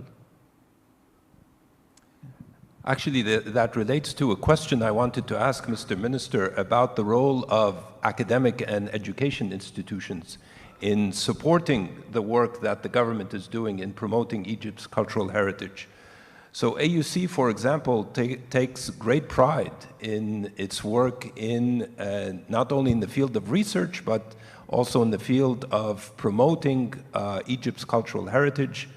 Actually, that relates to a question I wanted to ask Mr. Minister about the role of academic and education institutions in supporting the work that the government is doing in promoting Egypt's cultural heritage. So AUC, for example, takes great pride in its work in not only in the field of research, but also in the field of promoting Egypt's cultural heritage.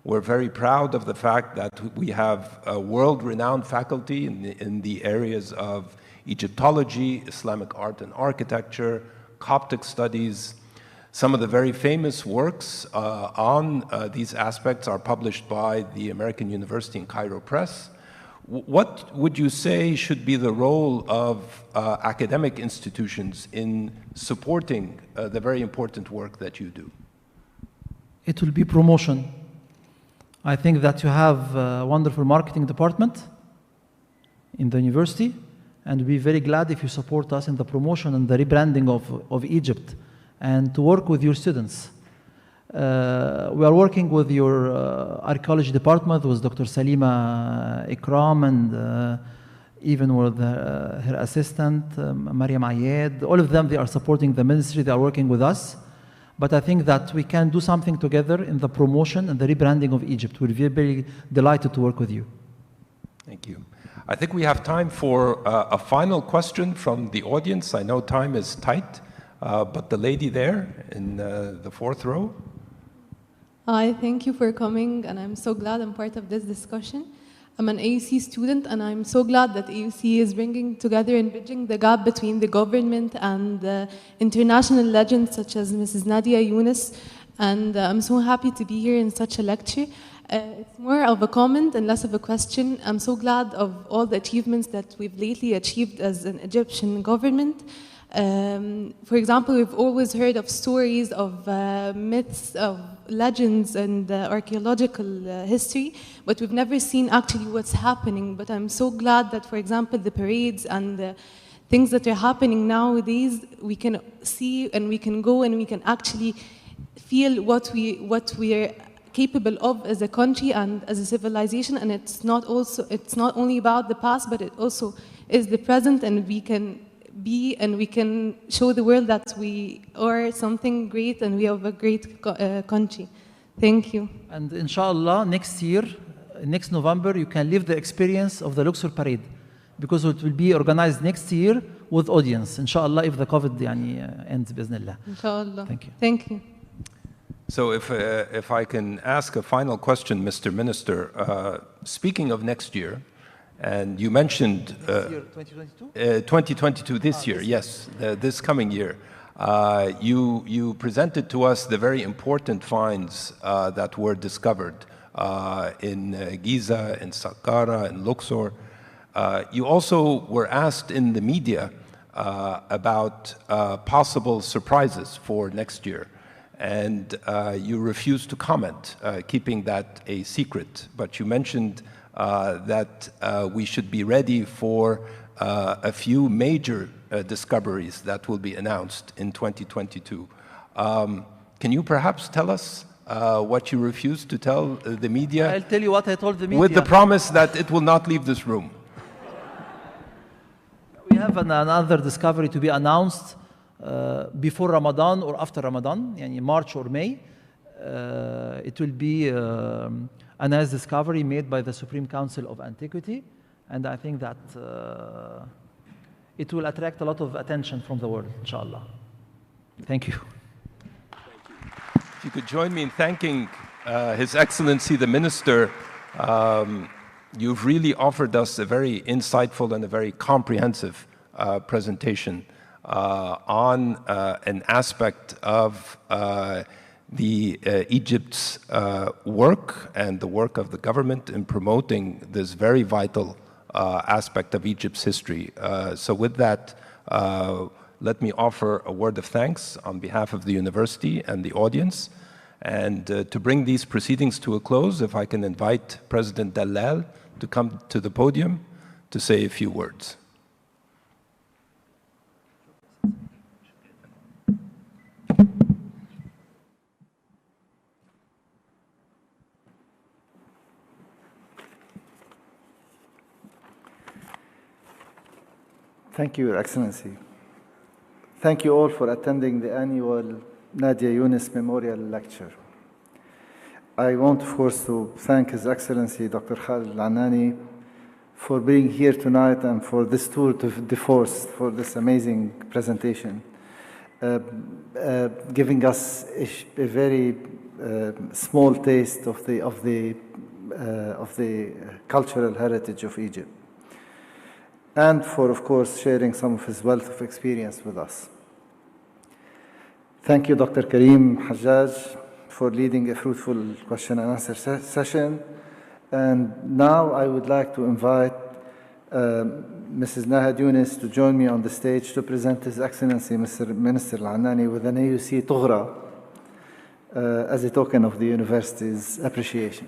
We're very proud of the fact that we have a world-renowned faculty in the areas of Egyptology, Islamic art and architecture, Coptic studies. Some of the very famous works on these aspects are published by the American University in Cairo Press. What would you say should be the role of academic institutions in supporting the very important work that you do? It will be promotion. I think that you have a wonderful marketing department in the university, and we'll be very glad if you support us in the promotion and the rebranding of Egypt, and to work with your students. We are working with your archaeology department, with Dr. Salima Ikram, and even with her assistant, Mariam Ayed. All of them, they are supporting the ministry, they are working with us. But I think that we can do something together in the promotion and the rebranding of Egypt. We'll be very delighted to work with you. Thank you. I think we have time for a final question from the audience. I know time is tight, but the lady there in the fourth row. Hi, thank you for coming, and I'm so glad I'm part of this discussion. I'm an AUC student, and I'm so glad that AUC is bringing together and bridging the gap between the government and international legends such as Mrs. Nadia Younes, and I'm so happy to be here in such a lecture. It's more of a comment and less of a question. I'm so glad of all the achievements that we've lately achieved as an Egyptian government. For example, we've always heard of stories of myths, of legends and archaeological history, but we've never seen actually what's happening. But I'm so glad that, for example, the parades and the things that are happening nowadays, we can see and we can go and we can actually feel what we're capable of as a country and as a civilization. And it's not only about the past, but it also is the present, and we can be and we can show the world that we are something great and we have a great country. Thank you. And inshallah, next year, next November, you can live the experience of the Luxor parade, because it will be organized next year with audience, inshallah, if the COVID ends, bismillah. Inshallah. Thank you. Thank you. So if I can ask a final question, Mr. Minister, speaking of next year, and you mentioned 2022, this year, yes, this coming year. You presented to us the very important finds that were discovered in Giza, in Saqqara, in Luxor. You also were asked in the media about possible surprises for next year. And you refused to comment, keeping that a secret. But you mentioned that we should be ready for a few major discoveries that will be announced in 2022. Can you perhaps tell us what you refused to tell the media? I'll tell you what I told the media. With the promise that it will not leave this room. We have another discovery to be announced before Ramadan or after Ramadan, in March or May. It will be a nice discovery made by the Supreme Council of Antiquity, and I think that it will attract a lot of attention from the world, inshallah. Thank you. If you could join me in thanking His Excellency the Minister you've really offered us a very insightful and a very comprehensive presentation on an aspect of Egypt's work and the work of the government in promoting this very vital aspect of Egypt's history. So with that, let me offer a word of thanks on behalf of the university and the audience. And to bring these proceedings to a close, if I can invite President Dalal to come to the podium to say a few words. Thank you, Your Excellency. Thank you all for attending the annual Nadia Younes Memorial Lecture. I want, of course, to thank His Excellency Dr. Khaled El-Enany for being here tonight and for this tour de force, for this amazing presentation, giving us a very small taste of the cultural heritage of Egypt, and for, of course, sharing some of his wealth of experience with us. Thank you, Dr. Karim Hajjaj, for leading a fruitful question and answer session. And now I would like to invite Mrs. Nadia Younes to join me on the stage to present His Excellency Mr. Minister El-Enany with an AUC Tughra as a token of the university's appreciation.